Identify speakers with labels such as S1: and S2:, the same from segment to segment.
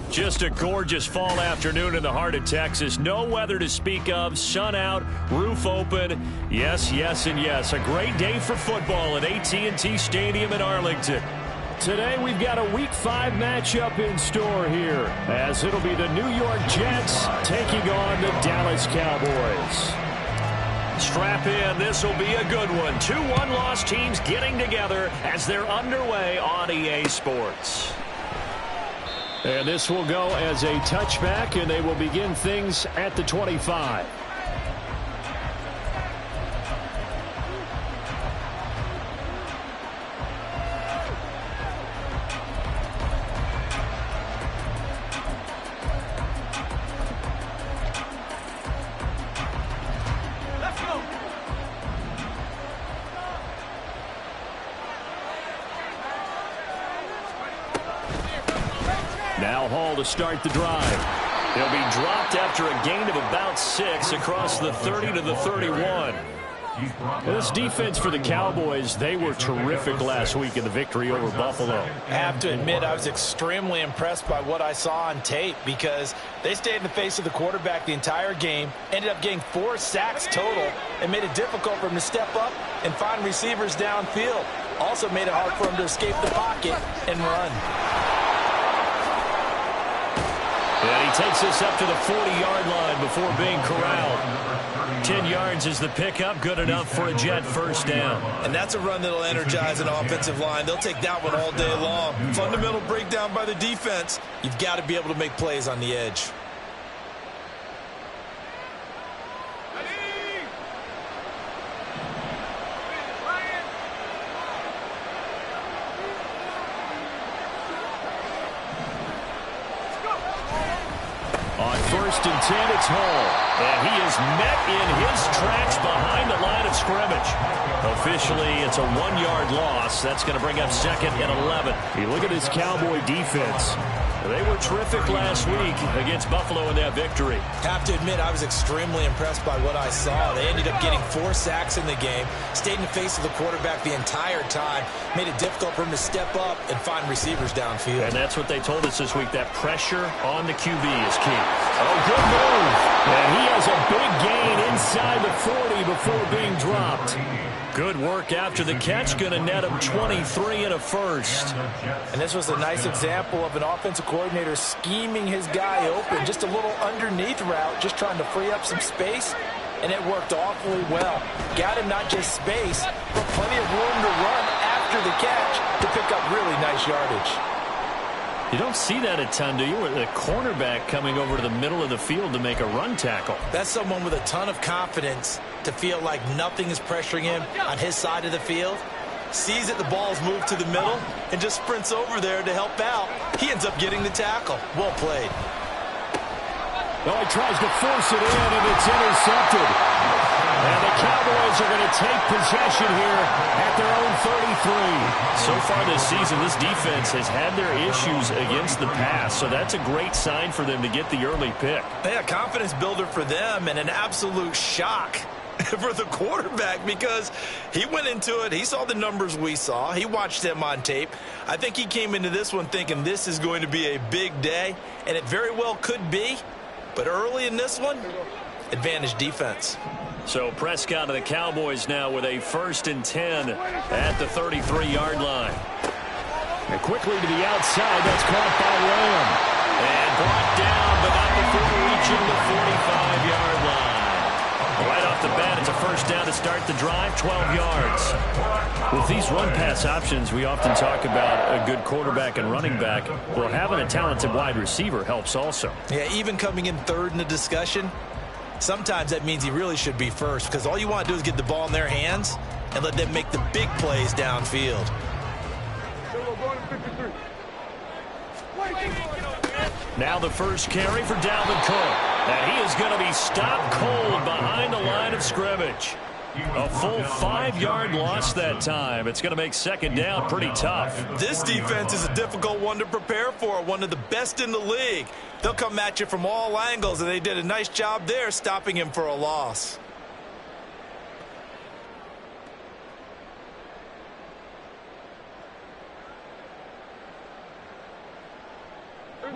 S1: Just a gorgeous fall afternoon in the heart of Texas. No weather to speak of. Sun out, roof open. Yes, yes, and yes. A great day for football at AT&T Stadium in Arlington. Today we've got a Week 5 matchup in store here, as it'll be the New York Jets taking on the Dallas Cowboys. Strap in. This will be a good one. 2 one-loss teams getting together as they're underway on EA Sports. And this will go as a touchback, and they will begin things at the 25. Now Hall to start the drive. He'll be dropped after a gain of about 6 across the 30 to the 31. This defense for the Cowboys, they were terrific last week in the victory over Buffalo.
S2: I have to admit, I was extremely impressed by what I saw on tape because they stayed in the face of the quarterback the entire game, ended up getting 4 sacks total, and made it difficult for him to step up and find receivers downfield. Also made it hard for him to escape the pocket and run.
S1: And he takes this up to the 40-yard line before being corralled. 10 yards is the pickup, good enough for a Jet first down.
S2: And that's a run that'll energize an offensive line. They'll take that one all day long. Fundamental breakdown by the defense. You've got to be able to make plays on the edge.
S1: First and 10, it's Hall. And he is met in his tracks behind the line of scrimmage. Officially, it's a 1-yard loss. That's going to bring up 2nd and 11. You look at this Cowboy defense. They were terrific last week against Buffalo in that victory.
S2: Have to admit, I was extremely impressed by what I saw. They ended up getting 4 sacks in the game, stayed in the face of the quarterback the entire time, made it difficult for him to step up and find receivers downfield.
S1: And that's what they told us this week, that pressure on the QB is key. Oh, good move. And he has a big gain inside the 40 before being dropped. Good work after the catch, going to net him 23 and a first.
S2: And this was a nice example of an offensive coordinator scheming his guy open. Just a little underneath route, just trying to free up some space, and it worked awfully well. Got him not just space, but plenty of room to run after the catch to pick up really nice yardage.
S1: You don't see that a ton, do you? With a cornerback coming over to the middle of the field to make a run tackle.
S2: That's someone with a ton of confidence to feel like nothing is pressuring him on his side of the field. Sees that the ball's moved to the middle and just sprints over there to help out. He ends up getting the tackle. Well played.
S1: Oh, he tries to force it in, and it's intercepted. And the Cowboys are going to take possession here at their own 33. So far this season, this defense has had their issues against the pass, so that's a great sign for them to get the early pick.
S2: Yeah, confidence builder for them and an absolute shock for the quarterback because he went into it. He saw the numbers we saw. He watched them on tape. I think he came into this one thinking this is going to be a big day, and it very well could be. But early in this one, advantage defense.
S1: So Prescott and the Cowboys now with a 1st and 10 at the 33-yard line. And quickly to the outside, that's caught by Lamb. And brought down, but not before reaching the 45-yard line. Right off the bat, it's a first down to start the drive, 12 yards. With these run-pass options, we often talk about a good quarterback and running back. Well, having a talented wide receiver helps also.
S2: Yeah, even coming in third in the discussion, sometimes that means he really should be first because all you want to do is get the ball in their hands and let them make the big plays downfield.
S1: Now the first carry for Dalvin Cook. And he is going to be stopped cold behind the line of scrimmage. A full 5-yard loss that time. It's going to make 2nd down pretty tough.
S2: This defense is a difficult one to prepare for, one of the best in the league. They'll come at you from all angles, and they did a nice job there stopping him for a loss.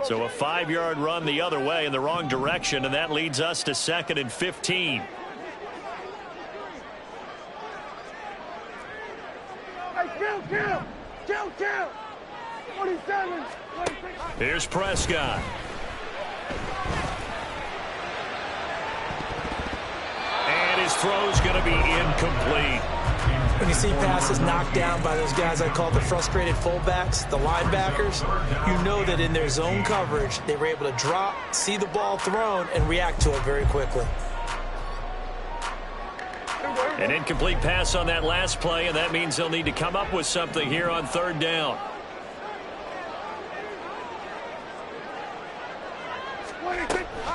S1: So a 5-yard run the other way in the wrong direction, and that leads us to 2nd and 15.
S3: Kill. 47.
S1: Here's Prescott. And his throw's going to be incomplete.
S2: When you see passes knocked down by those guys I call the frustrated fullbacks, the linebackers, you know that in their zone coverage, they were able to drop, see the ball thrown, and react to it very quickly.
S1: An incomplete pass on that last play, and that means they'll need to come up with something here on 3rd down.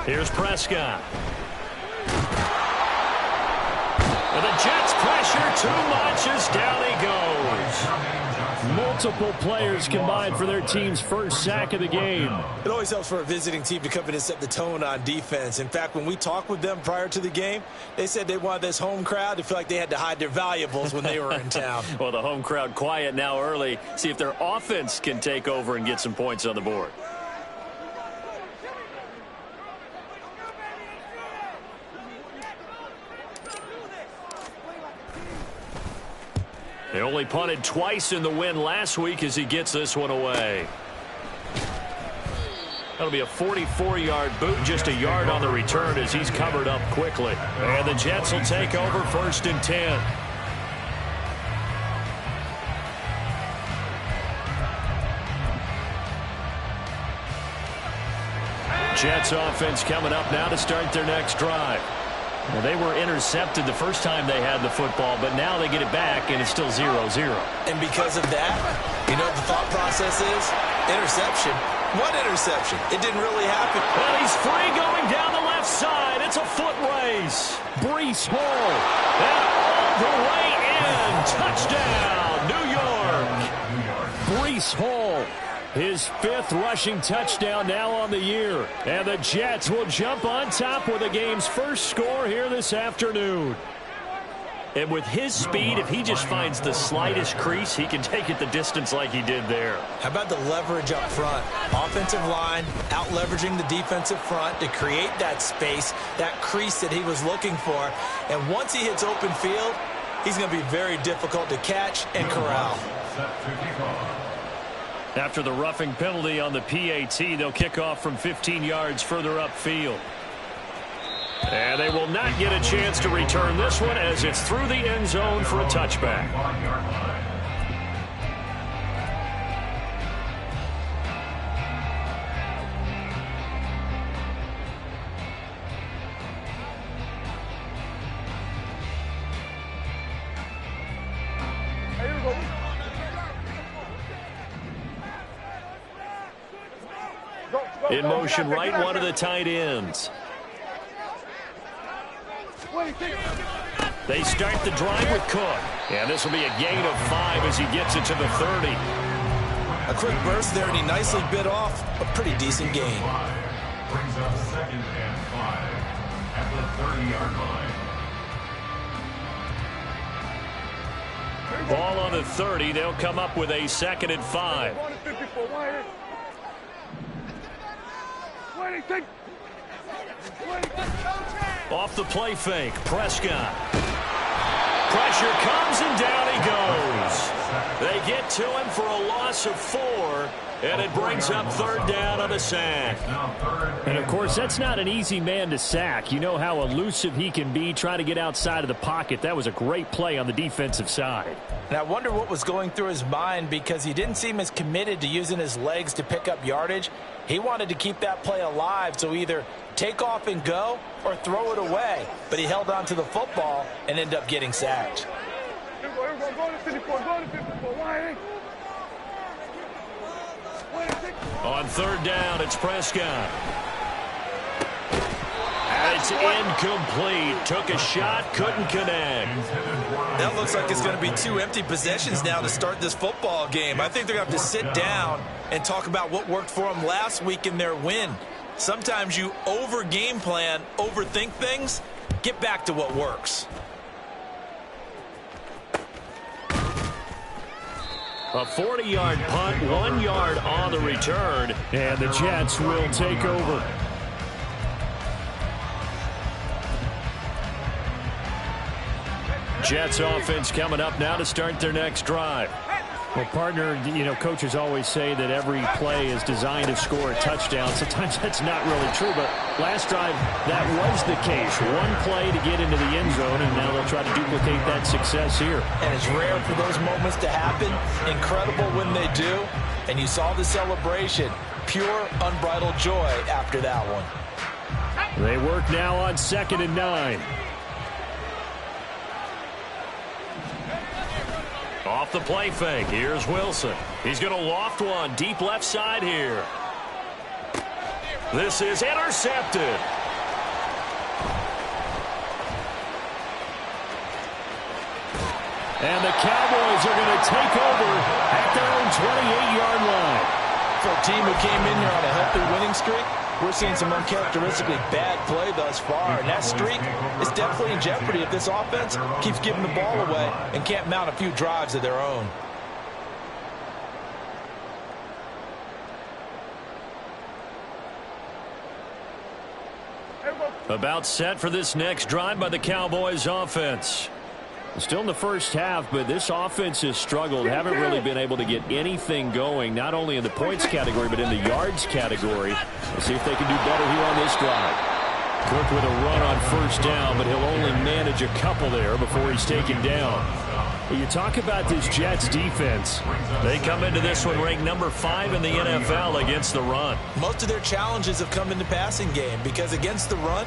S1: Here's Prescott. And the Jets pressure too much as down he goes. Multiple players combined for their team's first sack of the game.
S2: It always helps for a visiting team to come in and set the tone on defense. In fact, when we talked with them prior to the game, they said they wanted this home crowd to feel like they had to hide their valuables when they were in town.
S1: Well, the home crowd quiet now early. See if their offense can take over and get some points on the board. They only punted twice in the win last week as he gets this one away. That'll be a 44-yard boot, just a yard on the return as he's covered up quickly. And the Jets will take over 1st and 10. Jets offense coming up now to start their next drive. Well, they were intercepted the first time they had the football, but now they get it back, and it's still 0-0.
S2: And because of that, you know what the thought process is? Interception. What interception? It didn't really happen.
S1: Well, he's free going down the left side. It's a foot race. Breece Hall. And all the way in. Touchdown, New York. Breece Hall. His 5th rushing touchdown now on the year. And the Jets will jump on top with the game's first score here this afternoon. And with his speed, if he just finds the slightest crease, he can take it the distance like he did there.
S2: How about the leverage up front? Offensive line out-leveraging the defensive front to create that space, that crease that he was looking for. And once he hits open field, he's going to be very difficult to catch and corral.
S1: After the roughing penalty on the PAT, they'll kick off from 15 yards further upfield. And they will not get a chance to return this one as it's through the end zone for a touchback. In motion right, one of the tight ends. They start the drive with Cook. And this will be a gain of 5 as he gets it to the 30.
S2: A quick burst there, and he nicely bit off a pretty decent gain.
S4: Brings up 2nd and 5 at the 30-yard line.
S1: Ball on the 30. They'll come up with a 2nd and 5. Off the play fake, Prescott. Pressure comes and down he goes. They get to him for a loss of 4, and it brings up 3rd down on a sack. And of course, that's not an easy man to sack. You know how elusive he can be trying to get outside of the pocket. That was a great play on the defensive side.
S2: And I wonder what was going through his mind, because he didn't seem as committed to using his legs to pick up yardage. He wanted to keep that play alive, so either take off and go or throw it away. But he held on to the football and ended up getting sacked.
S1: On 3rd down, it's Prescott. And it's incomplete. Took a shot, couldn't connect.
S2: That looks like it's going to be 2 empty possessions now to start this football game. I think they're going to have to sit down and talk about what worked for them last week in their win. Sometimes you over-game plan, overthink things. Get back to what works.
S1: A 40-yard punt, 1 yard on the return, and the Jets will take over. Jets offense coming up now to start their next drive. Well, partner, coaches always say that every play is designed to score a touchdown. Sometimes that's not really true, but last drive, that was the case. One play to get into the end zone, and now they'll try to duplicate that success here.
S2: And it's rare for those moments to happen. Incredible when they do. And you saw the celebration. Pure, unbridled joy after that one.
S1: They work now on 2nd and 9. Off the play fake, here's Wilson. He's going to loft one deep left side here. This is intercepted. And the Cowboys are going to take over at their own 28-yard line.
S2: For a team who came in here on a healthy winning streak, we're seeing some uncharacteristically bad play thus far, and that streak is definitely in jeopardy if this offense keeps giving the ball away and can't mount a few drives of their own.
S1: About set for this next drive by the Cowboys offense. Still in the first half, but this offense has struggled. Haven't really been able to get anything going, not only in the points category, but in the yards category. We'll see if they can do better here on this drive. Cook with a run on first down, but he'll only manage a couple there before he's taken down. Well, you talk about this Jets defense. They come into this one ranked number 5 in the NFL against the run.
S2: Most of their challenges have come in the passing game because against the run,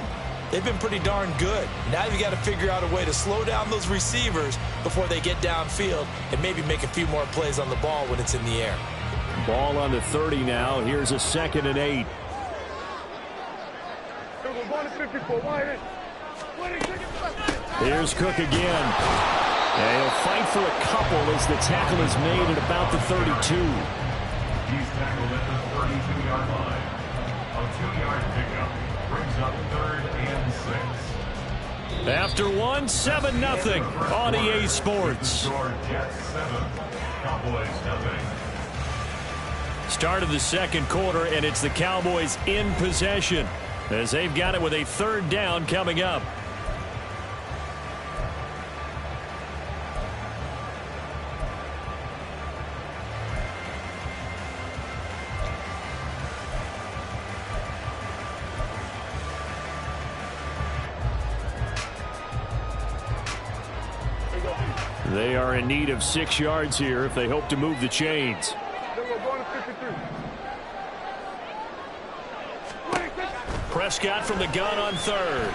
S2: they've been pretty darn good. Now you've got to figure out a way to slow down those receivers before they get downfield and maybe make a few more plays on the ball when it's in the air.
S1: Ball on the 30 now. Here's a 2nd and 8. Here's Cook again. And he'll fight for a couple as the tackle is made at about the 32.
S4: He's tackled at the 32-yard line. A 2-yard pickup brings up 3rd and 6.
S1: After 1, 7-0 on EA Sports.
S4: Jets 7, Cowboys 0.
S1: Start of the second quarter, and it's the Cowboys in possession as they've got it with a 3rd down coming up. They are in need of 6 yards here if they hope to move the chains. Prescott from the gun on 3rd.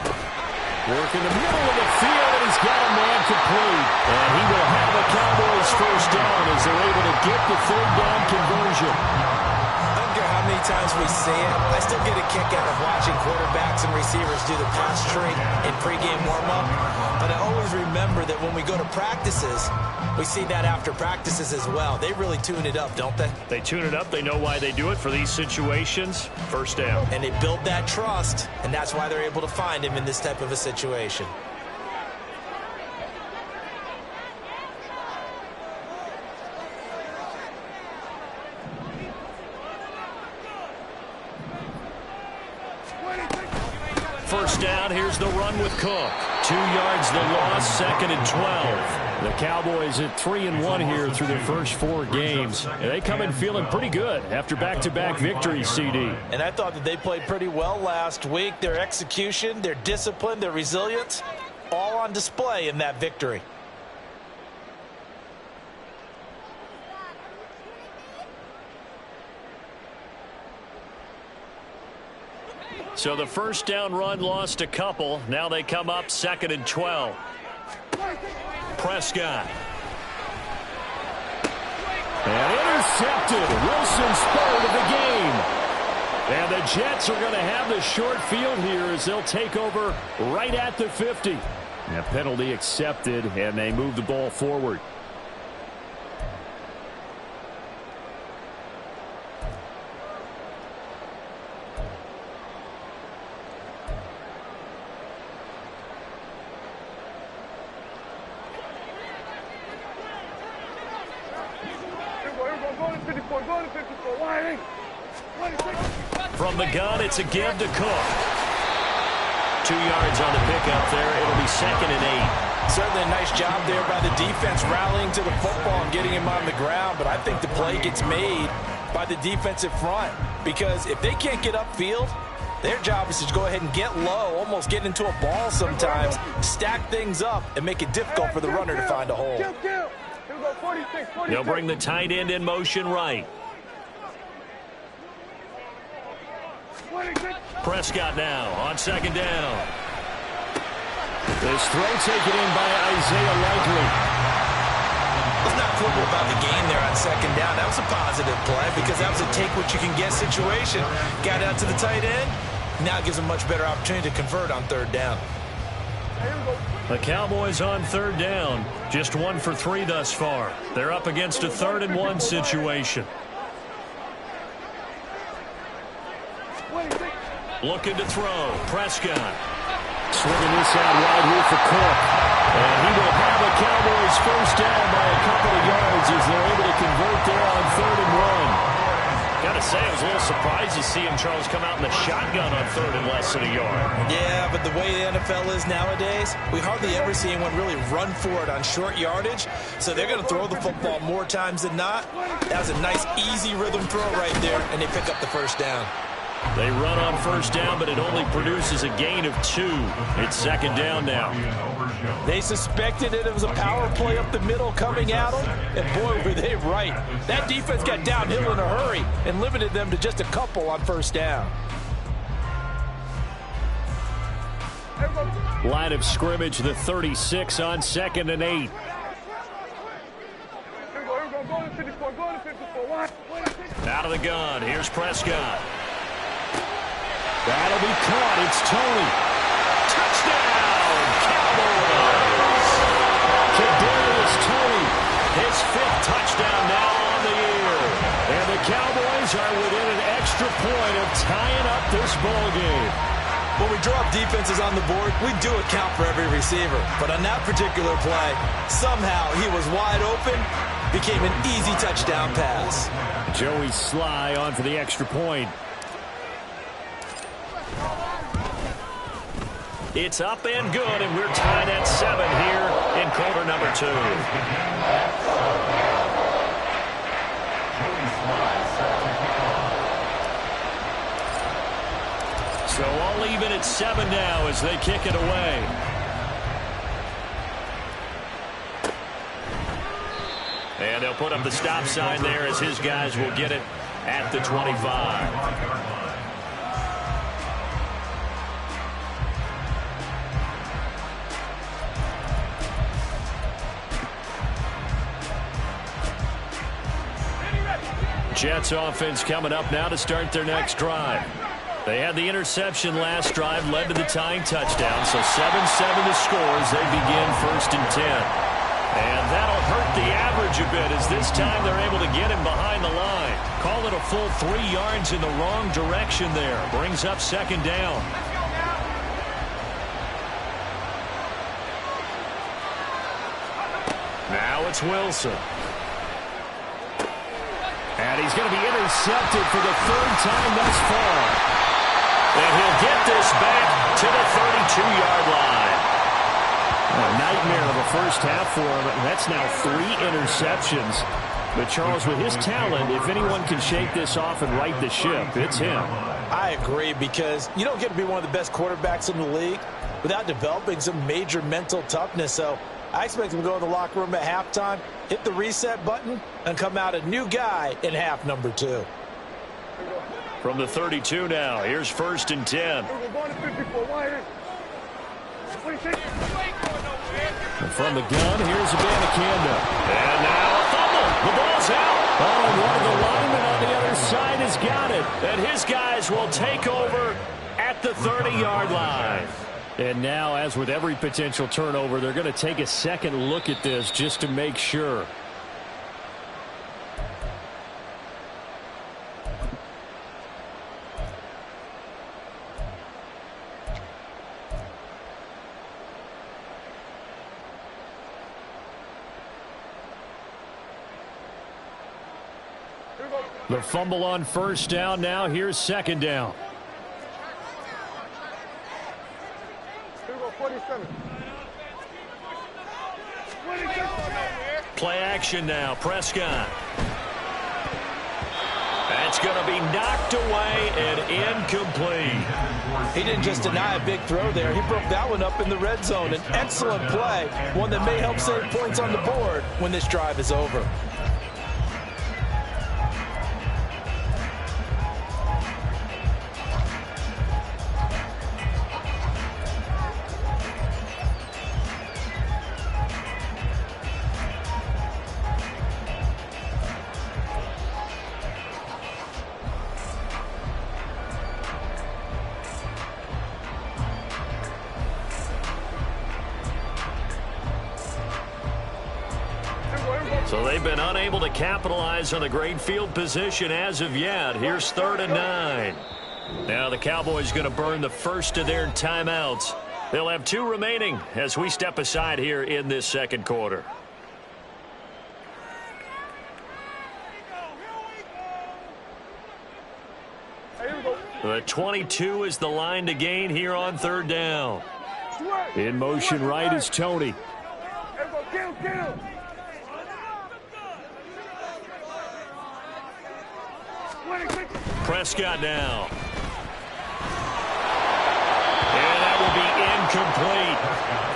S1: Work in the middle of the field, and he's got a man complete. And he will have the Cowboys first down as they're able to get the 3rd down conversion.
S2: I don't care how many times we see it. I still get a kick out of watching quarterbacks and receivers do the pass tree in pregame warm-up. But I always remember that when we go to practices, we see that after practices as well. They really tune it up, don't they?
S1: They tune it up. They know why they do it for these situations. First down.
S2: And they build that trust, and that's why they're able to find him in this type of a situation.
S1: First down, here's the run with Cook. 2 yards the loss, 2nd and 12. The Cowboys at 3-1 here through their first 4 games. And they come in feeling pretty good after back-to-back victories, CD.
S2: And I thought that they played pretty well last week. Their execution, their discipline, their resilience, all on display in that victory.
S1: So the first down run lost a couple. Now they come up 2nd and 12. Prescott. And intercepted. Wilson spurred of the game. And the Jets are going to have the short field here as they'll take over right at the 50. That penalty accepted, and they move the ball forward.
S3: 54, going to 54, wide. 26.
S1: From the gun, it's a give to Cook. 2 yards on the pickup there. It'll be 2nd and 8.
S2: Certainly a nice job there by the defense rallying to the football and getting him on the ground, but I think the play gets made by the defensive front because if they can't get upfield, their job is to go ahead and get low, almost get into a ball sometimes, stack things up, and make it difficult for the runner to find a hole.
S1: They'll bring the tight end in motion right. Prescott now on 2nd down. This throw taken in by Isaiah Likely.
S2: Let's not quibble about the game there on 2nd down. That was a positive play because that was a take-what-you-can-get situation. Got out to the tight end. Now gives them much better opportunity to convert on 3rd down.
S1: The Cowboys on 3rd down. Just 1 for 3 thus far. They're up against a 3rd and 1 situation. Looking to throw. Prescott. Swinging this out wide here for Cook. And he will have a Cowboys first down by a couple of yards as they're able to convert there on 3rd and 1. Got to say, I was a little surprised to see him, Charles, come out in the shotgun on 3rd and less than a yard.
S2: Yeah, but the way the NFL is nowadays, we hardly ever see anyone really run for it on short yardage. So they're going to throw the football more times than not. That was a nice, easy rhythm throw right there, and they pick up the first down.
S1: They run on first down, but it only produces a gain of 2. It's 2nd down now.
S2: They suspected it was a power play up the middle coming at them, and boy, were they right. That defense got downhill in a hurry and limited them to just a couple on first down.
S1: Line of scrimmage, the 36 on 2nd and 8. Out of the gun, here's Prescott. That'll be caught. It's Tony. Touchdown, Cowboys. Kadarius Toney, his 5th touchdown now on the year. And the Cowboys are within an extra point of tying up this ball game.
S2: When we draw up defenses on the board, we do account for every receiver. But on that particular play, somehow he was wide open, became an easy touchdown pass.
S1: Joey Sly on for the extra point. It's up and good, and we're tied at 7 here in quarter number 2. So all even at 7 now as they kick it away. And they'll put up the stop sign there as his guys will get it at the 25. Jets offense coming up now to start their next drive. They had the interception last drive, led to the tying touchdown. So 7-7 the score as they begin 1st and 10. And that'll hurt the average a bit as this time they're able to get him behind the line. Call it a full 3 yards in the wrong direction there. Brings up 2nd down. Now it's Wilson. And he's going to be intercepted for the 3rd time thus far. And he'll get this back to the 32-yard line. A nightmare of a first half for him. That's now 3 interceptions. But, Charles, with his talent, if anyone can shake this off and right the ship, it's him.
S2: I agree because you don't get to be one of the best quarterbacks in the league without developing some major mental toughness. So I expect him to go in the locker room at halftime, hit the reset button, and come out a new guy in half number 2.
S1: From the 32 now, here's 1st and 10. And from the gun, here's Abanikanda. And now a fumble. The ball's out. Oh, and one of the linemen on the other side has got it. And his guys will take over at the 30-yard line. And now, as with every potential turnover, they're going to take a second look at this just to make sure. The fumble on first down. Now here's second down.
S3: 47.
S1: Play action now. Prescott. That's going to be knocked away and incomplete.
S2: He didn't just deny a big throw there. He broke that one up in the red zone. An excellent play, one that may help save points on the board when this drive is over.
S1: So they've been unable to capitalize on the great field position as of yet. Here's 3rd and 9. Now the Cowboys going to burn the first of their timeouts. They'll have 2 remaining as we step aside here in this second quarter. The 22 is the line to gain here on 3rd down. In motion right is Tony.
S3: Get him.
S1: Prescott now. And that will be incomplete.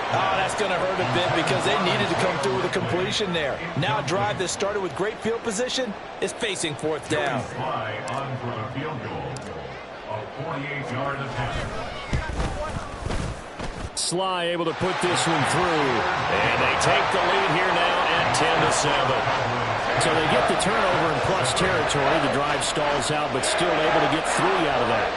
S2: Oh, that's going to hurt a bit because they needed to come through with a completion there. Now a drive that started with great field position is facing 4th down.
S4: Fly on for the field goal. A 48-yard attempt.
S1: Sly able to put this one through. And they take the lead here now at 10-7. So they get the turnover in plus territory. The drive stalls out, but still able to get 3 out of that.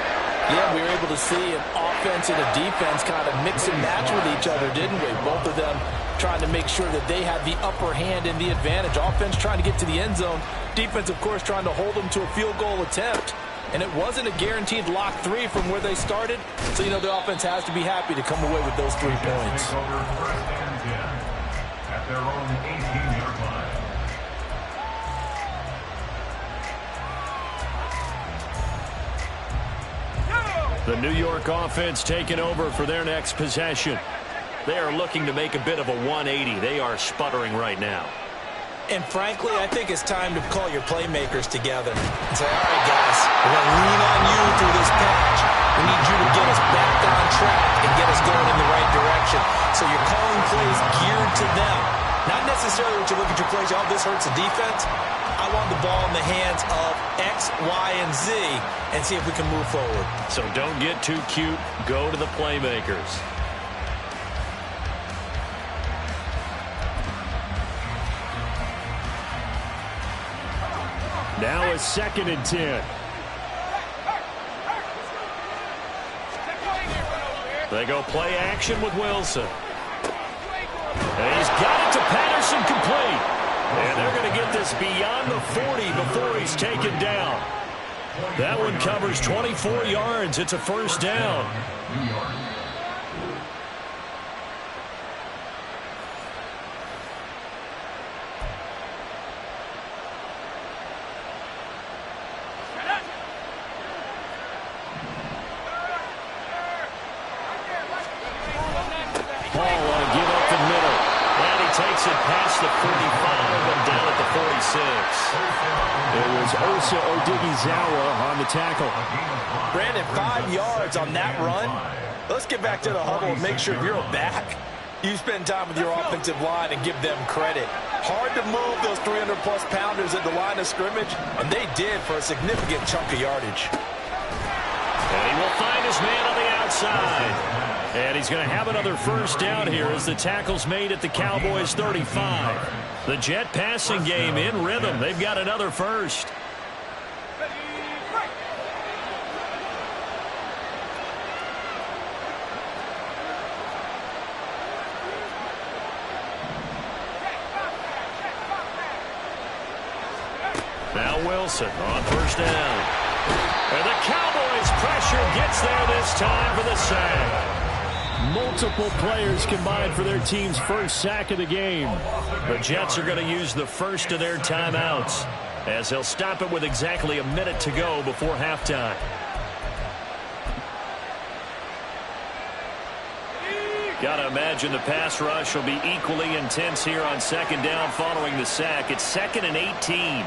S2: Yeah, we were able to see an offense and a defense kind of mix and match with each other, didn't we? Both of them trying to make sure that they had the upper hand and the advantage. Offense trying to get to the end zone. Defense, of course, trying to hold them to a field goal attempt. And it wasn't a guaranteed lock 3 from where they started. So, you know, the offense has to be happy to come away with those 3 points.
S4: Take over 1st and 10 at their own 18-yard line.
S1: The New York offense taking over for their next possession. They are looking to make a bit of a 180. They are sputtering right now.
S2: And frankly, I think it's time to call your playmakers together and say, all right, guys, we're going to lean on you through this patch. We need you to get us back on track and get us going in the right direction. So you're calling plays geared to them. Not necessarily what you look at your plays, oh, this hurts the defense. I want the ball in the hands of X, Y, and Z and see if we can move forward.
S1: So don't get too cute. Go to the playmakers. Now a 2nd and 10. They go play action with Wilson. And he's got it to Patterson, complete. And they're going to get this beyond the 40 before he's taken down. That one covers 24 yards. It's a 1st down. Takes it past the 45 and down at the 46. It was Osa Odighizuwa on the tackle.
S2: Brandon, 5 yards on that run. Let's get back to the huddle and make sure you're back. You spend time with your offensive line and give them credit. Hard to move those 300-plus pounders at the line of scrimmage, and they did for a significant chunk of yardage.
S1: And he will find his man on the outside. And he's going to have another 1st down here as the tackle's made at the Cowboys 35. The Jet passing game in rhythm. They've got another 1st. Now Wilson on 1st down. And the Cowboys pressure gets there this time for the sack. Multiple players combined for their team's 1st sack of the game. The Jets are going to use the 1st of their timeouts. as they'll stop it with exactly a minute to go before halftime. Got to imagine the pass rush will be equally intense here on second down following the sack. It's 2nd and 18.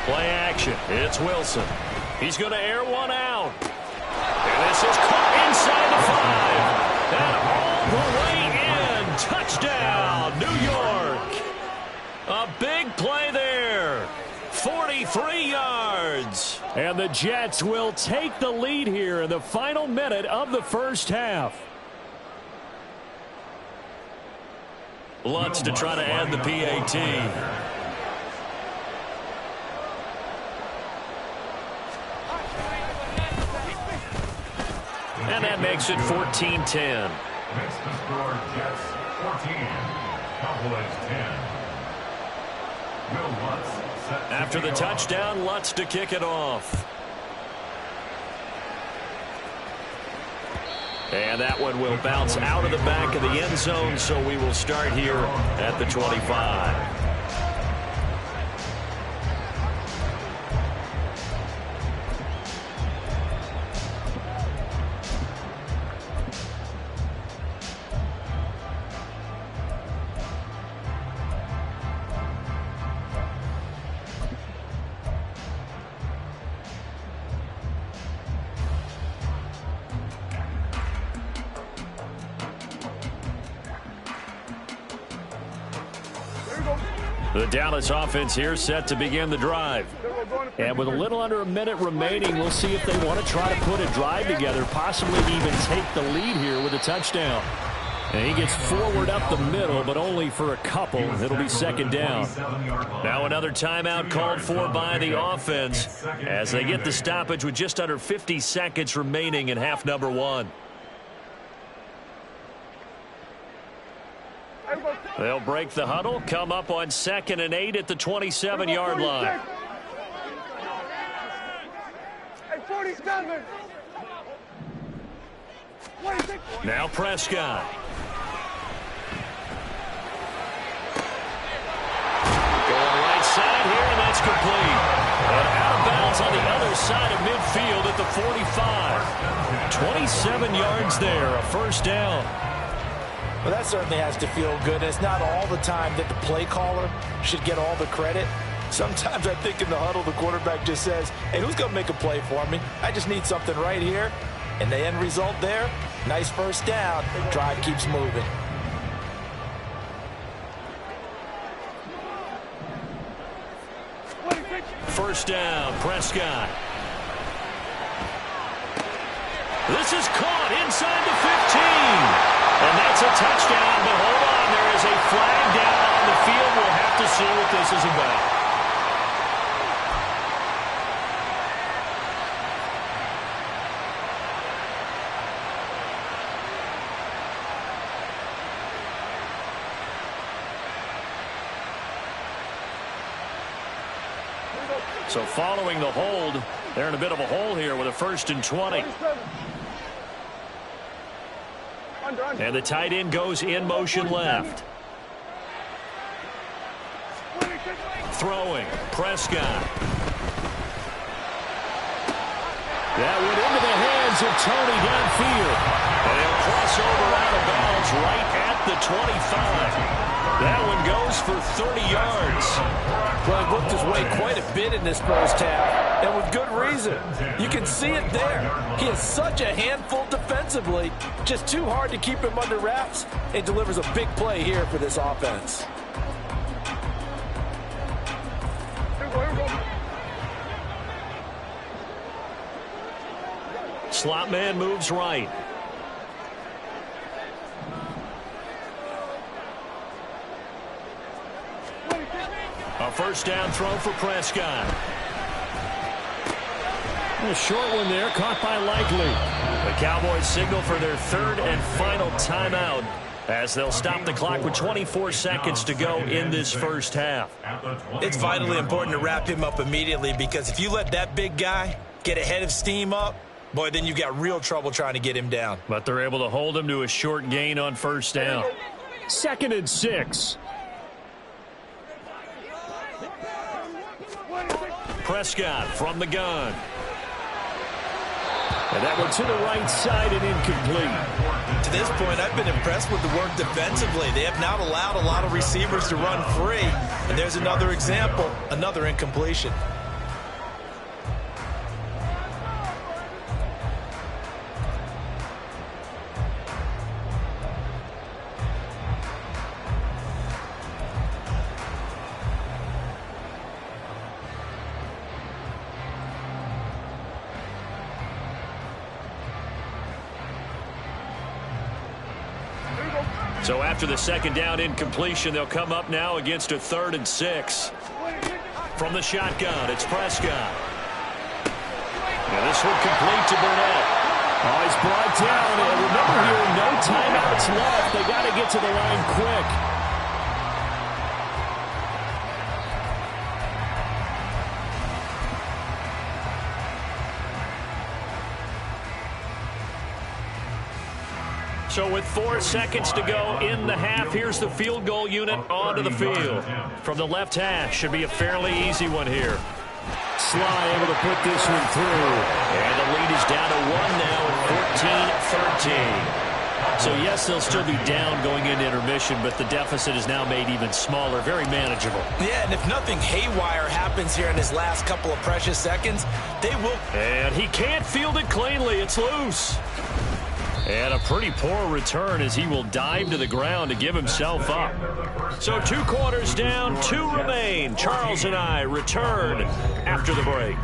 S1: Play action. It's Wilson. He's going to air one out. And this is caught inside the 5. And all the way in. Touchdown, New York. A big play there. 43 yards. And the Jets will take the lead here in the final minute of the first half. Lutz to try to add the PAT. And that makes it 14-10.
S4: Makes the score Jets 14, Cowboys 10. Will Lutz set to
S1: After the
S4: kick
S1: touchdown,
S4: off.
S1: Lutz to kick it off. And that one will bounce out of the back of the end zone, so we will start here at the 25. The Dallas offense here set to begin the drive. And with a little under a minute remaining, we'll see if they want to try to put a drive together, possibly even take the lead here with a touchdown. And he gets forward up the middle, but only for a couple. It'll be second down. Now another timeout called for by the offense as they get the stoppage with just under 50 seconds remaining in half number one. They'll break the huddle, come up on 2nd and 8 at the 27-yard line.
S3: Hey, 47.
S1: Now Prescott. Going right side here, and that's complete. And out of bounds on the other side of midfield at the 45. 27 yards there, a first down.
S2: Well, that certainly has to feel good. It's not all the time that the play caller should get all the credit. Sometimes I think in the huddle, the quarterback just says, hey, who's going to make a play for me? I just need something right here. And the end result there, nice first down. Drive keeps moving.
S1: First down, Prescott. This is caught inside the 15. And that's a touchdown, but hold on, there is a flag down on the field. We'll have to see what this is about. So following the hold, they're in a bit of a hole here with a 1st and 20. And the tight end goes in motion left. Throwing, Prescott. That went into the hands of Tony downfield. And he'll cross over out of bounds right at the 25. That one goes for 30 yards.
S5: Well, he looked his way quite a bit in this first half, and with good reason. You can see it there. He is such a handful defensively, just too hard to keep him under wraps, and delivers a big play here for this offense.
S1: Slot man moves right. A first down throw for Prescott. A short one there, caught by Likely. The Cowboys signal for their 3rd and final timeout as they'll stop the clock with 24 seconds to go in this first half.
S2: It's vitally important to wrap him up immediately because if you let that big guy get a head of steam up, boy, then you got real trouble trying to get him down.
S1: But they're able to hold him to a short gain on first down. 2nd and 6. Prescott from the gun. And that one to the right side and incomplete.
S2: To this point, I've been impressed with the work defensively. They have not allowed a lot of receivers to run free. And there's another example, another incompletion.
S1: So after the second down incompletion, they'll come up now against a 3rd and 6. From the shotgun, it's Prescott. Now this one complete to Burnett. Oh, he's brought down. And remember here, no timeouts left. They got to get to the line quick. So with 4 seconds to go in the half, here's the field goal unit onto the field. From the left hash, should be a fairly easy one here. Sly able to put this one through. And the lead is down to 1 now at 14-13. So yes, they'll still be down going into intermission, but the deficit is now made even smaller, very manageable.
S2: Yeah, and if nothing haywire happens here in his last couple of precious seconds, they will.
S1: And he can't field it cleanly. It's loose. And a pretty poor return as he will dive to the ground to give himself up. So 2 quarters down, 2 remain. Charles and I return after the break.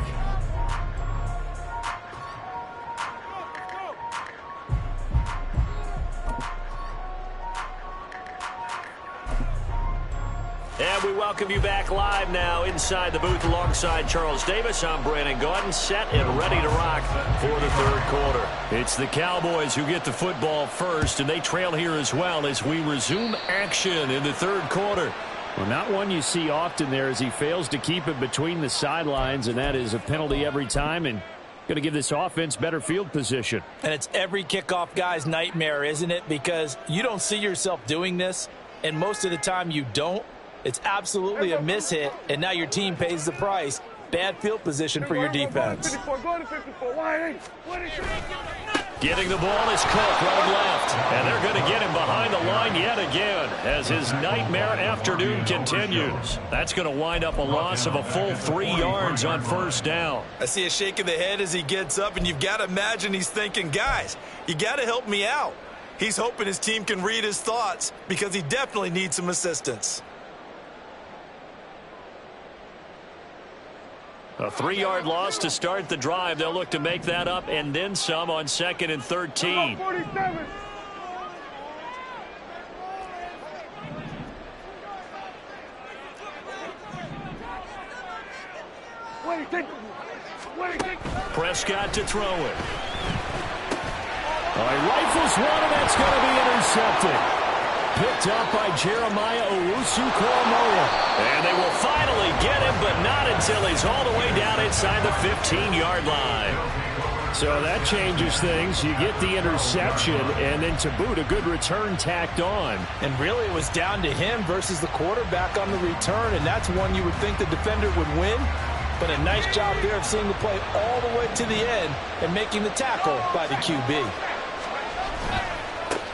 S1: And we welcome you back live now inside the booth alongside Charles Davis. I'm Brandon Gaudin, set and ready to rock for the 3rd quarter. It's the Cowboys who get the football first, and they trail here as well as we resume action in the 3rd quarter.
S6: Well, not one you see often there as he fails to keep it between the sidelines, and that is a penalty every time, and going to give this offense better field position.
S5: And it's every kickoff guy's nightmare, isn't it? Because you don't see yourself doing this, and most of the time you don't. It's absolutely a mishit, and now your team pays the price. Bad field position for your defense.
S1: Getting the ball is Cook running left, and they're going to get him behind the line yet again as his nightmare afternoon continues. That's going to wind up a loss of a full 3 yards on 1st down.
S2: I see a shake of the head as he gets up, and you've got to imagine he's thinking, guys, you got to help me out. He's hoping his team can read his thoughts because he definitely needs some assistance.
S1: A 3-yard loss to start the drive. They'll look to make that up and then some on 2nd and 13.
S3: What do you think?
S1: Prescott to throw it. He rifles one, and that's going to be intercepted. Picked up by Jeremiah Owusu-Koramoah. And they will finally get him, but not until he's all the way down inside the 15-yard line.
S6: So that changes things. You get the interception, and then to boot, a good return tacked on.
S5: And really it was down to him versus the quarterback on the return, and that's one you would think the defender would win. But a nice job there of seeing the play all the way to the end and making the tackle by the QB.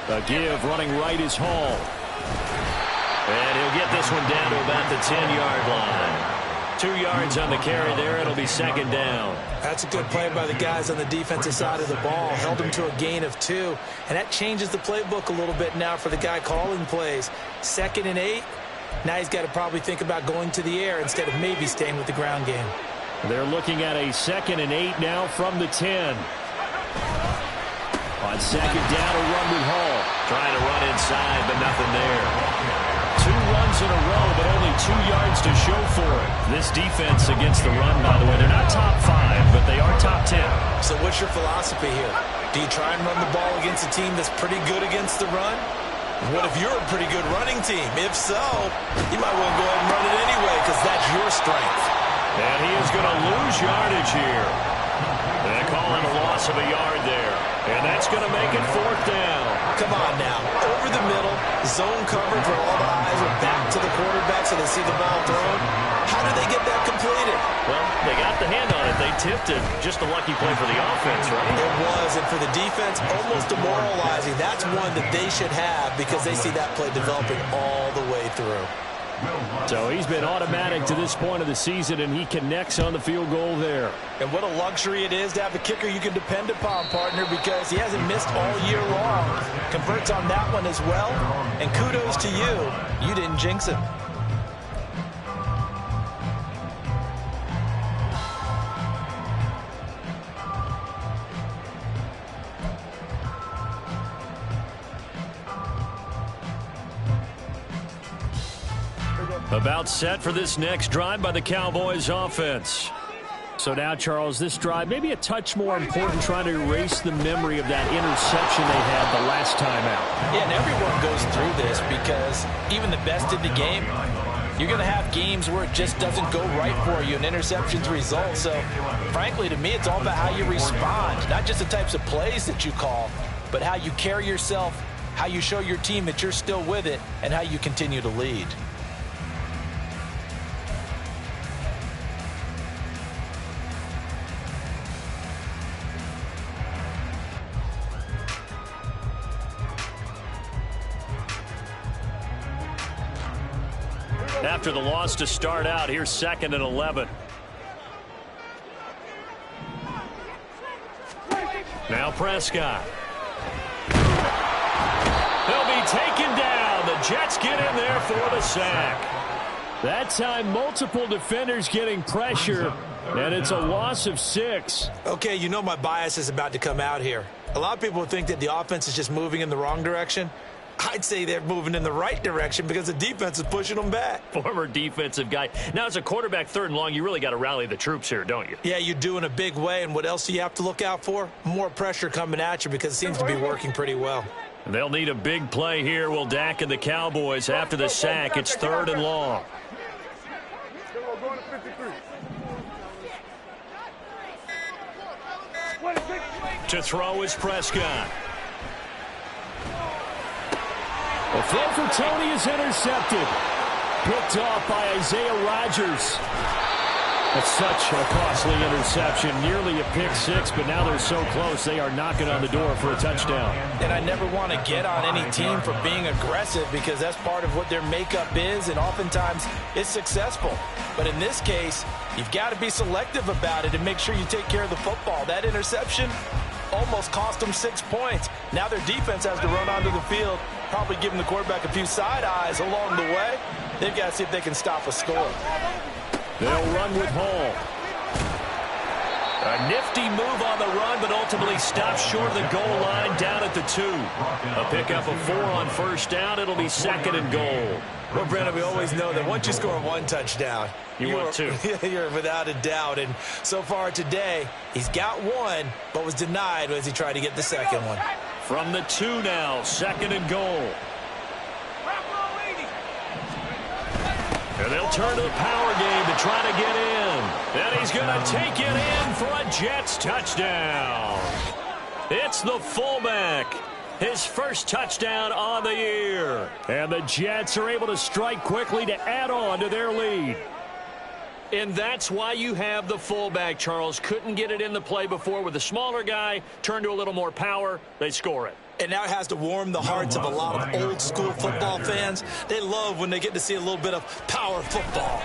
S1: A give running right is Hall. And he'll get this one down to about the 10-yard line. 2 yards on the carry there. It'll be 2nd down.
S5: That's a good play by the guys on the defensive side of the ball. Held him to a gain of 2. And that changes the playbook a little bit now for the guy calling plays. 2nd and 8. Now he's got to probably think about going to the air instead of maybe staying with the ground game.
S1: They're looking at a 2nd and 8 now from the 10. On 2nd down, a run with Hall. Trying to run inside, but nothing there. 2 runs in a row, but only 2 yards to show for it. This defense against the run, by the way, they're not top 5, but they are top 10.
S2: So what's your philosophy here? Do you try and run the ball against a team that's pretty good against the run? What if you're a pretty good running team? If so, you might want to go ahead and run it anyway because that's your strength.
S1: And he is going to lose yardage here. They're calling a loss of a yard there. And that's going to make it 4th down.
S2: Come on now. Over the middle, zone coverage where all the eyes are back to the quarterback so they see the ball thrown. How do they get that completed?
S1: Well, they got the hand on it. They tipped it. Just a lucky play for the offense, right?
S2: It was, and for the defense, almost demoralizing. That's one that they should have because they see that play developing all the way through.
S6: So he's been automatic to this point of the season, and he connects on the field goal there.
S2: And what a luxury it is to have a kicker you can depend upon, partner, because he hasn't missed all year long. Converts on that one as well, and kudos to you. You didn't jinx him.
S1: About set for this next drive by the Cowboys offense.
S6: So now, Charles, this drive maybe a touch more important, trying to erase the memory of that interception they had the last time out.
S2: Yeah, and everyone goes through this because even the best in the game, you're going to have games where it just doesn't go right for you and interceptions result. So, frankly, to me, it's all about how you respond, not just the types of plays that you call, but how you carry yourself, how you show your team that you're still with it, and how you continue to lead.
S1: After the loss to start out, here's 2nd and 11. Now Prescott. He'll be taken down. The Jets get in there for the sack.
S6: That time, multiple defenders getting pressure, and it's a loss of 6.
S2: Okay, you know my bias is about to come out here. A lot of people think that the offense is just moving in the wrong direction. I'd say they're moving in the right direction because the defense is pushing them back.
S1: Former defensive guy. Now, as a quarterback 3rd and long, you really got to rally the troops here, don't you?
S2: Yeah, you do in a big way. And what else do you have to look out for? More pressure coming at you because it seems to be working pretty well.
S1: They'll need a big play here. Will Dak and the Cowboys after the sack. It's 3rd and long. To throw is Prescott.
S6: The throw for Tony is intercepted. Picked off by Isaiah Rodgers. That's such a costly interception. Nearly a pick 6, but now they're so close they are knocking on the door for a touchdown.
S2: And I never want to get on any team for being aggressive because that's part of what their makeup is, and oftentimes it's successful. But in this case, you've got to be selective about it and make sure you take care of the football. That interception almost cost them 6 points. Now their defense has to run onto the field, probably giving the quarterback a few side eyes along the way. They've got to see if they can stop a score.
S1: They'll run with Hall. A nifty move on the run, but ultimately stops short of the goal line down at the 2. A pickup of 4 on 1st down. It'll be 2nd and goal.
S2: Well, Brandon, we always know that once you score 1 touchdown,
S1: you want 2.
S2: You're without a doubt. And so far today, he's got 1, but was denied as he tried to get the 2nd one.
S1: From the 2 now, 2nd and goal. And they'll turn to the power game to try to get in. And he's going to take it in for a Jets touchdown. It's the fullback. His first touchdown on the year.
S6: And the Jets are able to strike quickly to add on to their lead.
S1: And that's why you have the fullback, Charles. Couldn't get it in the play before with the smaller guy. Turned to a little more power. They score it.
S2: And now it has to warm the hearts of a lot of old-school football fans. They love when they get to see a little bit of power football.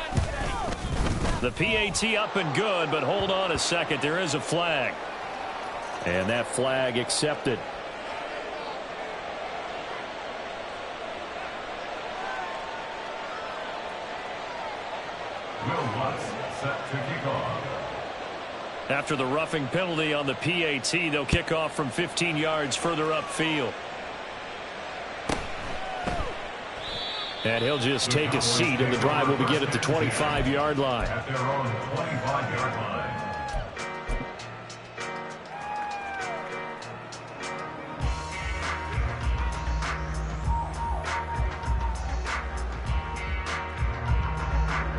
S1: The PAT up and good, but hold on a second. There is a flag.
S6: And that flag accepted.
S4: Will Lutz set to kick off.
S1: After the roughing penalty on the PAT, they'll kick off from 15 yards further upfield.
S6: And he'll just take a seat, and the drive will begin at the 25-yard line.
S4: At their own 25-yard line.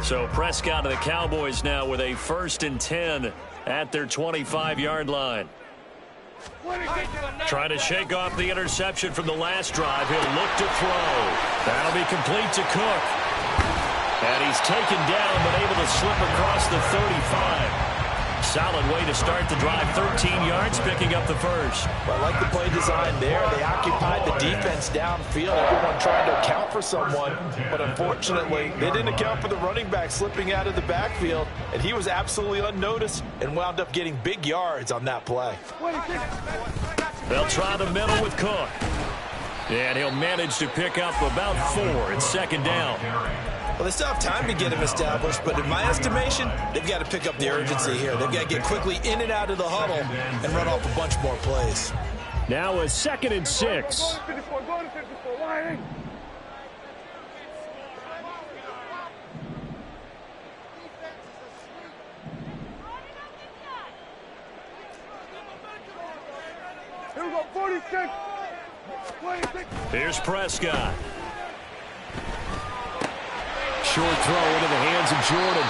S1: So Prescott of the Cowboys now with a 1st and 10 at their 25-yard line. Trying to shake off the interception from the last drive. He'll look to throw. That'll be complete to Cook. And he's taken down, but able to slip across the 35. Solid way to start the drive. 13 yards, picking up the first.
S2: Well, I like the play design there. They occupied the defense downfield. Everyone trying to account for someone, but unfortunately, they didn't account for the running back slipping out of the backfield, and he was absolutely unnoticed and wound up getting big yards on that play.
S1: They'll try the middle with Cook. And he'll manage to pick up about 4 at second down.
S2: Well, they still have time to get him established, but in my estimation, they've got to pick up the urgency here. They've got to get quickly in and out of the huddle and run off a bunch more plays.
S6: Now a 2nd and 6.
S3: Go to 54, wide. Here we go, 46. 26.
S1: Here's Prescott. Short throw into the hands of Jordan.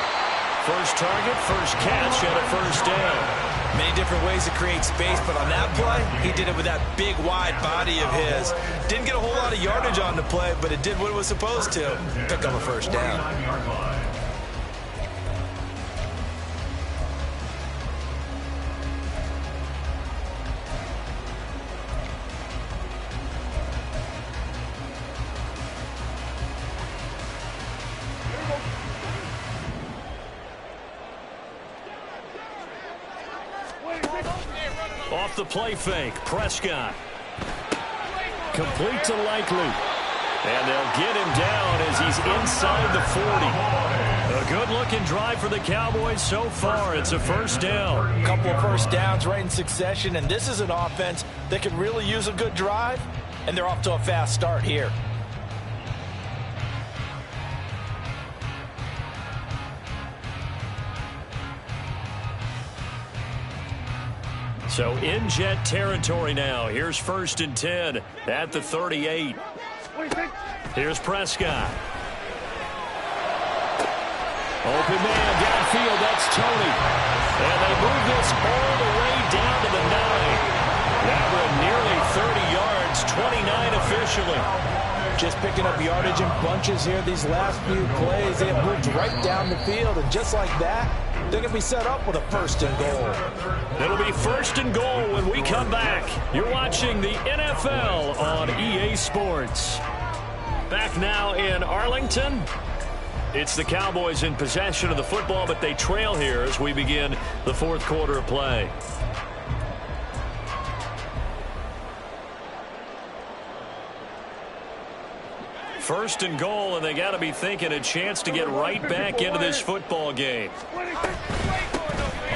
S1: First target, first catch, and a first down.
S2: Many different ways to create space, but on that play, he did it with that big, wide body of his. Didn't get a whole lot of yardage on the play, but it did what it was supposed to. Pick up a first down.
S1: Off the play fake, Prescott. Complete to Likely. And they'll get him down as he's inside the 40. A good-looking drive for the Cowboys so far. It's a first down.
S2: A couple of first downs right in succession, and this is an offense that can really use a good drive, and they're off to a fast start here.
S1: So in Jet territory now. Here's 1st and 10 at the 38. Here's Prescott. Open man downfield. That's Tony. And they move this all the way down to the 9. That one nearly 30 yards, 29 officially.
S2: Just picking up yardage in bunches here these last few plays. They have moved right down the field, and just like that, they're going to be set up with a 1st and goal.
S1: It'll be 1st and goal when we come back. You're watching the NFL on EA Sports. Back now in Arlington. It's the Cowboys in possession of the football, but they trail here as we begin the 4th quarter of play. First and goal, and they got to be thinking a chance to get right back into this football game.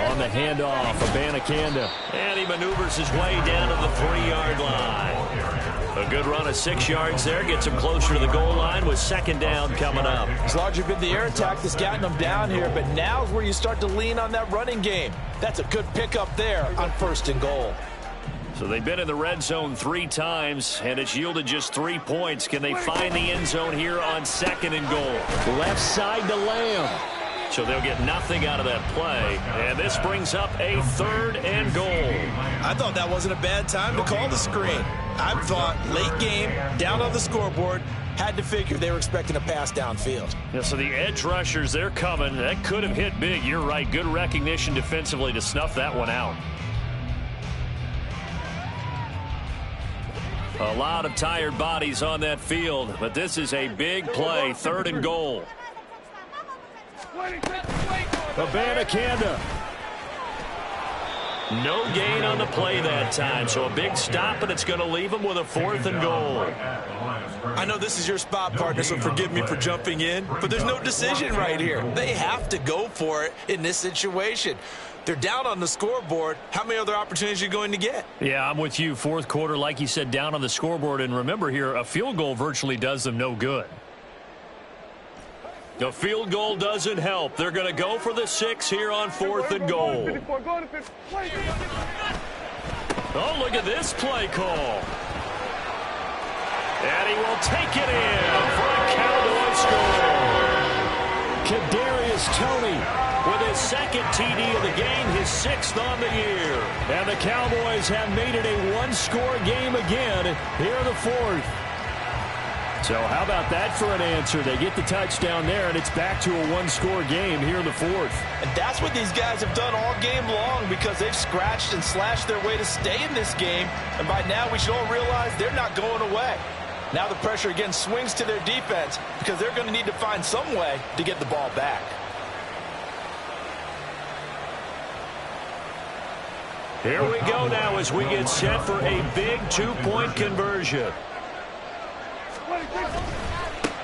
S1: On the handoff, Abanikanda. And he maneuvers his way down to the 3-yard line. A good run of 6 yards there. Gets him closer to the goal line with 2nd down coming up.
S2: It's largely been the air attack that's gotten them down here, but now's where you start to lean on that running game. That's a good pickup there on 1st and goal.
S1: So they've been in the red zone 3 times, and it's yielded just 3 points. Can they find the end zone here on 2nd and goal? Left side to Lamb. So they'll get nothing out of that play. And this brings up a 3rd and goal.
S2: I thought that wasn't a bad time to call the screen. I thought late game, down on the scoreboard, had to figure they were expecting a pass downfield.
S1: Yeah, so the edge rushers, they're coming. That could have hit big. You're right. Good recognition defensively to snuff that one out. A lot of tired bodies on that field, but this is a big play. 3rd and goal. Abanikanda. No gain on the play that time, so a big stop, and it's going to leave them with a 4th and goal.
S2: I know this is your spot, partner, so forgive me for jumping in, but there's no decision right here. They have to go for it in this situation. They're down on the scoreboard. How many other opportunities are you going to get?
S1: Yeah, I'm with you. 4th quarter, like you said, down on the scoreboard. And remember here, a field goal virtually does them no good. The field goal doesn't help. They're going to go for the 6 here on 4th and goal. Oh, look at this play call. And he will take it in for a Cowboy score. Kadarius Toney with his 2nd TD of the game, his 6th on the year. And the Cowboys have made it a 1-score game again. Here the 4th.
S6: So how about that for an answer? They get the touchdown there, and it's back to a one-score game here in the fourth.
S2: And that's what these guys have done all game long because they've scratched and slashed their way to stay in this game. And by now we should all realize they're not going away. Now the pressure again swings to their defense because they're going to need to find some way to get the ball back.
S1: Here we go now as we get set for a big two-point conversion.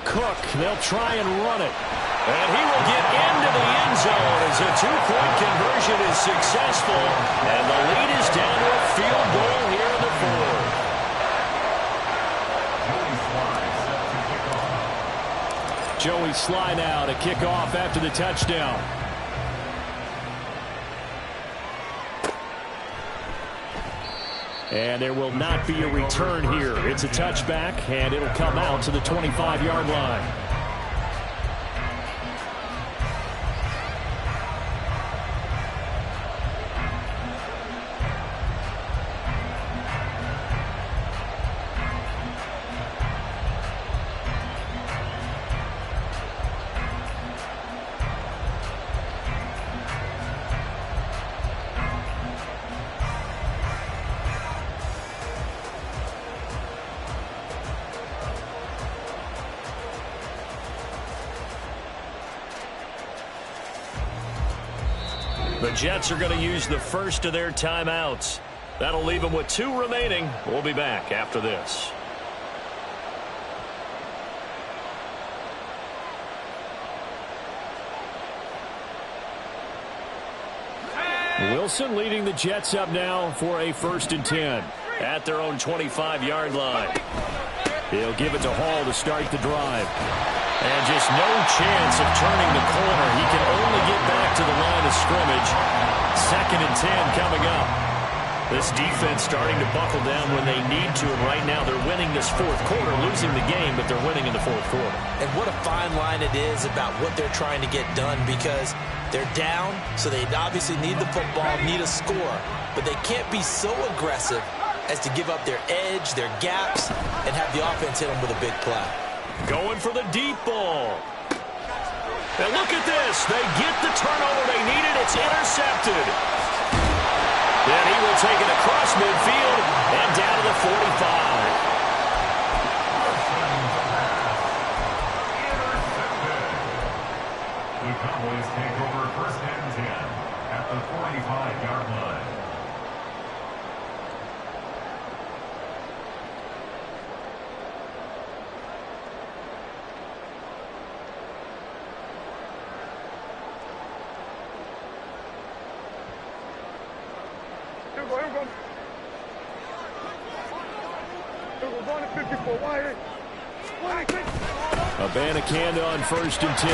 S6: Cook, they'll try and run it.
S1: And he will get into the end zone as a two-point conversion is successful. And the lead is down to a field goal here in the fourth.
S6: Joey Sly now to kick off after the touchdown. And there will not be a return here. It's a touchback, and it'll come out to the 25-yard line.
S1: The Jets are going to use the first of their timeouts. That'll leave them with 2 remaining. We'll be back after this.
S6: Wilson leading the Jets up now for a 1st and 10.
S1: At their own 25-yard line.
S6: He'll give it to Hall to start the drive.
S1: And just no chance of turning the corner. He can only get back to the line of scrimmage. 2nd and 10 coming up. This defense starting to buckle down when they need to. And right now they're winning this fourth quarter, losing the game, but they're winning in the fourth quarter.
S2: And what a fine line it is about what they're trying to get done because they're down, so they obviously need the football, need a score. But they can't be so aggressive as to give up their edge, their gaps, and have the offense hit them with a big play.
S1: Going for the deep ball. And look at this. They get the turnover they needed. It's intercepted. Then he will take it across midfield and down to the 45.
S4: The Cowboys take over 1st and 10 at the 45-yard line.
S6: Abanikanda on 1st and 10.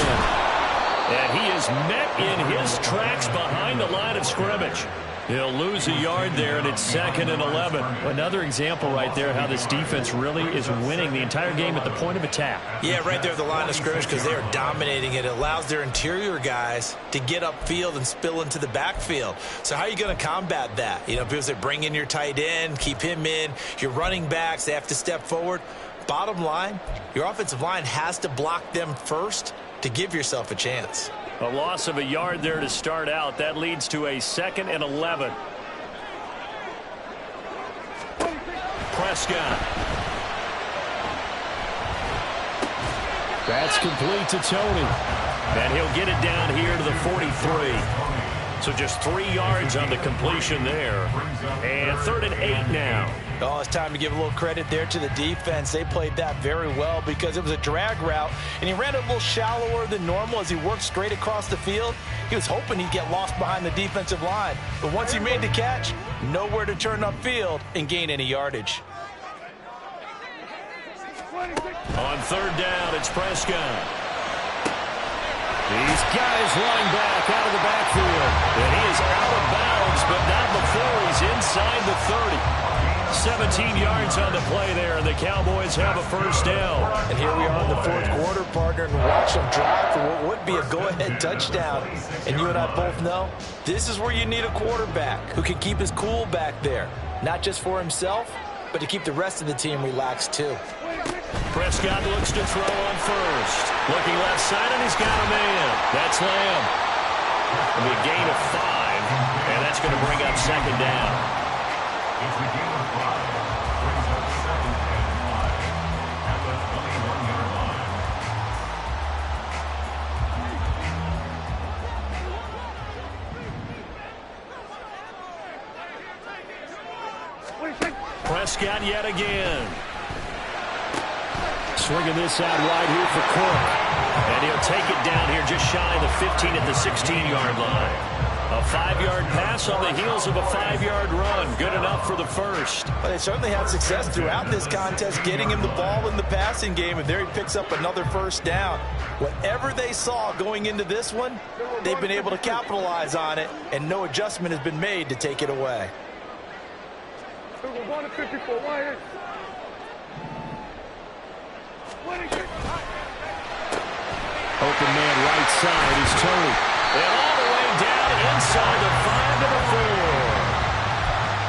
S1: And he is met in his tracks behind the line of scrimmage. He'll lose a yard there, and it's 2nd and 11.
S6: Another example right there how this defense really is winning the entire game at the point of attack.
S2: Yeah, right there at the line of scrimmage because they are dominating it. It allows their interior guys to get upfield and spill into the backfield. So how are you going to combat that? You know, because they bring in your tight end, keep him in. Your running backs, they have to step forward. Bottom line, your offensive line has to block them first to give yourself a chance.
S1: A loss of a yard there to start out. That leads to a 2nd and 11. Prescott.
S6: That's complete to Tony.
S1: And he'll get it down here to the 43. So just 3 yards on the completion there. And 3rd and 8 now.
S2: Oh, it's time to give a little credit there to the defense. They played that very well because it was a drag route, and he ran it a little shallower than normal as he worked straight across the field. He was hoping he'd get lost behind the defensive line. But once he made the catch, nowhere to turn upfield and gain any yardage.
S1: On 3rd down, it's Prescott.
S6: These guys running back out of the backfield.
S1: And he is out of bounds, but not before he's inside the 30. 17 yards on the play there, and the Cowboys have a 1st down.
S2: And here we are in the fourth quarter, partner, and watch them drive for what would be a go-ahead touchdown. And you and I both know this is where you need a quarterback who can keep his cool back there, not just for himself, but to keep the rest of the team relaxed too.
S1: Prescott looks to throw on first. Looking left side, and he's got a man. That's Lamb. It'll be a gain of 5, and that's going to bring up second down.
S4: It's a gain of 5. Brings up 2nd and 5 at the 21-yard line.
S1: Prescott yet again. Swinging this out wide here for Cook. And he'll take it down here just shy of the 15 at the 16-yard line. A 5-yard pass on the heels of a 5-yard run. Good enough for the first.
S2: Well, they certainly had success throughout this contest getting him the ball in the passing game, and there he picks up another first down. Whatever they saw going into this one, they've been able to capitalize on it, and no adjustment has been made to take it away.
S1: Open man right side is Tony. And all the way down inside the 5 to the 4.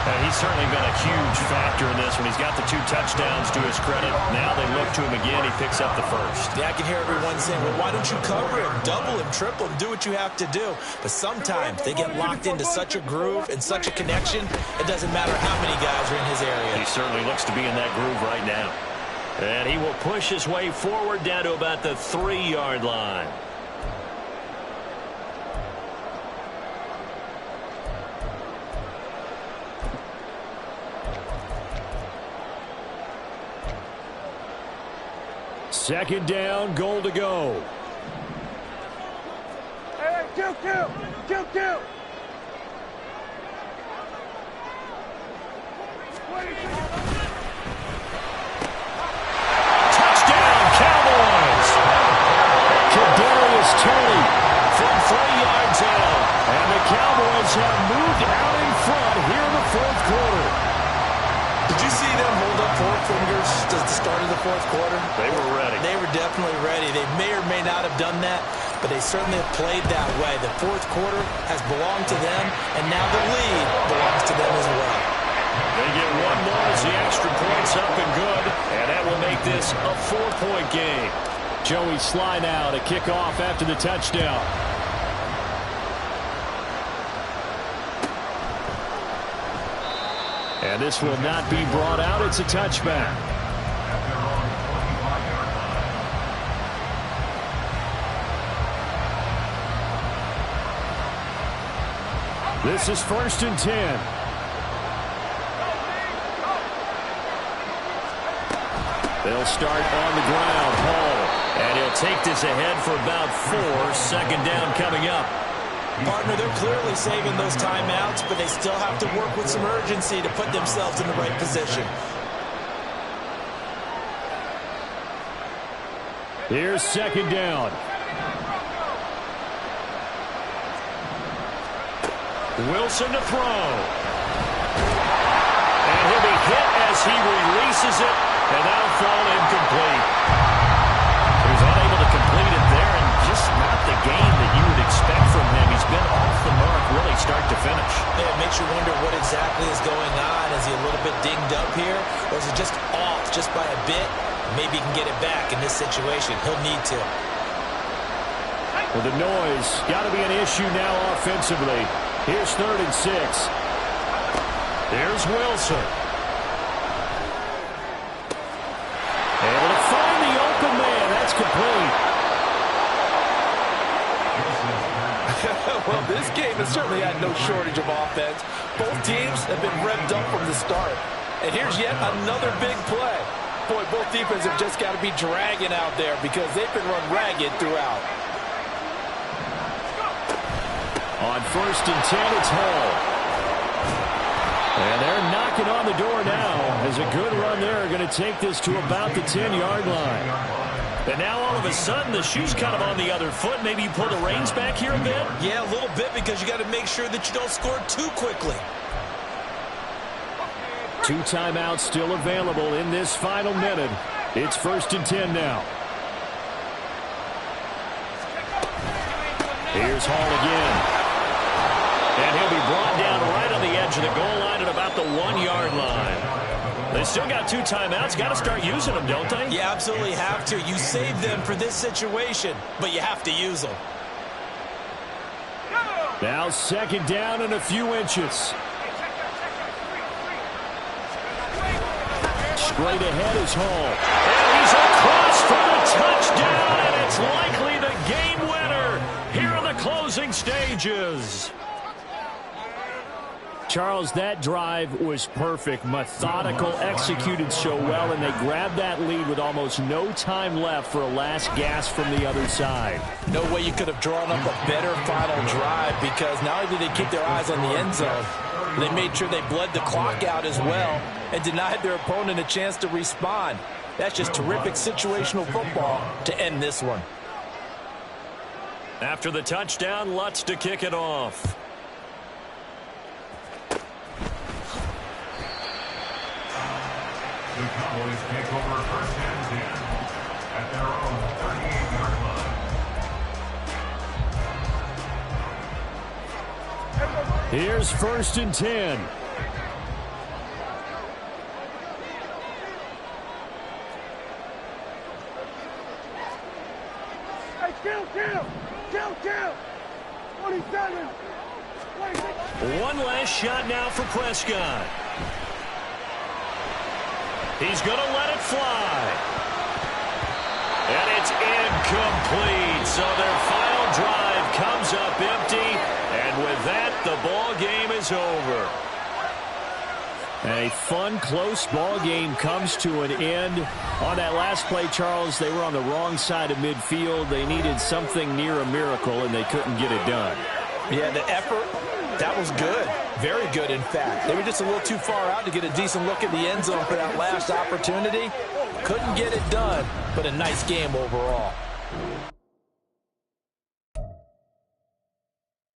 S1: And he's certainly been a huge factor in this one. He's got the 2 touchdowns to his credit. Now they look to him again. He picks up the first.
S2: Yeah, I can hear everyone saying, well, why don't you cover him, double him, triple him, do what you have to do. But sometimes they get locked into such a groove and such a connection, it doesn't matter how many guys are in his area.
S1: He certainly looks to be in that groove right now. And he will push his way forward down to about the 3-yard line. Second down, goal to go.
S3: Hey, kill.
S1: Touchdown, Cowboys! Kadarius Toney from 3 yards out. And the Cowboys have moved out in front here in the 4th quarter.
S2: Did you see them hold up 4 fingers at the start of the 4th quarter?
S1: They were ready.
S2: They were definitely ready. They may or may not have done that, but they certainly have played that way. The 4th quarter has belonged to them, and now the lead belongs to them as well.
S1: They get one more as the extra point's up and good, and that will make this a 4-point game. Joey Sly now to kick off after the touchdown. And this will not be brought out. It's a touchback. This is 1st and 10. They'll start on the ground. Hall. And he'll take this ahead for about 4. Second down coming up.
S2: Partner, they're clearly saving those timeouts, but they still have to work with some urgency to put themselves in the right position.
S1: Here's second down. Wilson to throw. And he'll be hit as he releases it, and that'll fall incomplete. He was unable to complete it there, and just not the game that you would expect from him. He's been off the mark really start to finish.
S2: Yeah, it makes you wonder what exactly is going on. Is he a little bit dinged up here, or is it just off just by a bit? Maybe he can get it back in this situation. He'll need to.
S1: Well, the noise got to be an issue now offensively. Here's 3rd and 6. There's Wilson. Able to find the open man. That's complete.
S5: Well, this game has certainly had no shortage of offense. Both teams have been revved up from the start. And here's yet another big play. Boy, both defenses have just got to be dragging out there because they've been run ragged throughout.
S1: On 1st and 10, it's Hall. And they're knocking on the door now. As a good run there, going to take this to about the 10-yard line. And now all of a sudden, the shoe's kind of on the other foot. Maybe you pull the reins back here a bit?
S2: Yeah, a little bit, because you got to make sure that you don't score too quickly.
S1: 2 timeouts still available in this final minute. It's 1st and 10 now. Here's Hall again. And he'll be brought down right on the edge of the goal line at about the 1-yard line. They still got 2 timeouts. Got to start using them, don't they?
S2: You absolutely have to. You save them for this situation, but you have to use them.
S6: Now 2nd down and a few inches. Straight ahead is Hall.
S1: And he's across for the touchdown, and it's likely the game winner here in the closing stages.
S6: Charles, that drive was perfect, methodical, executed so well, and they grabbed that lead with almost no time left for a last gasp from the other side.
S5: No way you could have drawn up a better final drive, because not only did they keep their eyes on the end zone, they made sure they bled the clock out as well and denied their opponent a chance to respond. That's just terrific situational football to end this one.
S1: After the touchdown, Lutz to kick it off.
S4: The Cowboys take over 1st and 10 at their own 38-yard line.
S6: Here's 1st and 10.
S3: Hey, kill! 47! 26!
S1: One last shot now for Prescott. He's going to let it fly. And it's incomplete. So their final drive comes up empty. And with that, the ball game is over.
S6: A fun, close ball game comes to an end. On that last play, Charles, they were on the wrong side of midfield. They needed something near a miracle, and they couldn't get it done.
S5: Yeah, the effort, that was good. Very good, in fact. They were just a little too far out to get a decent look at the end zone for that last opportunity. Couldn't get it done, but a nice game overall.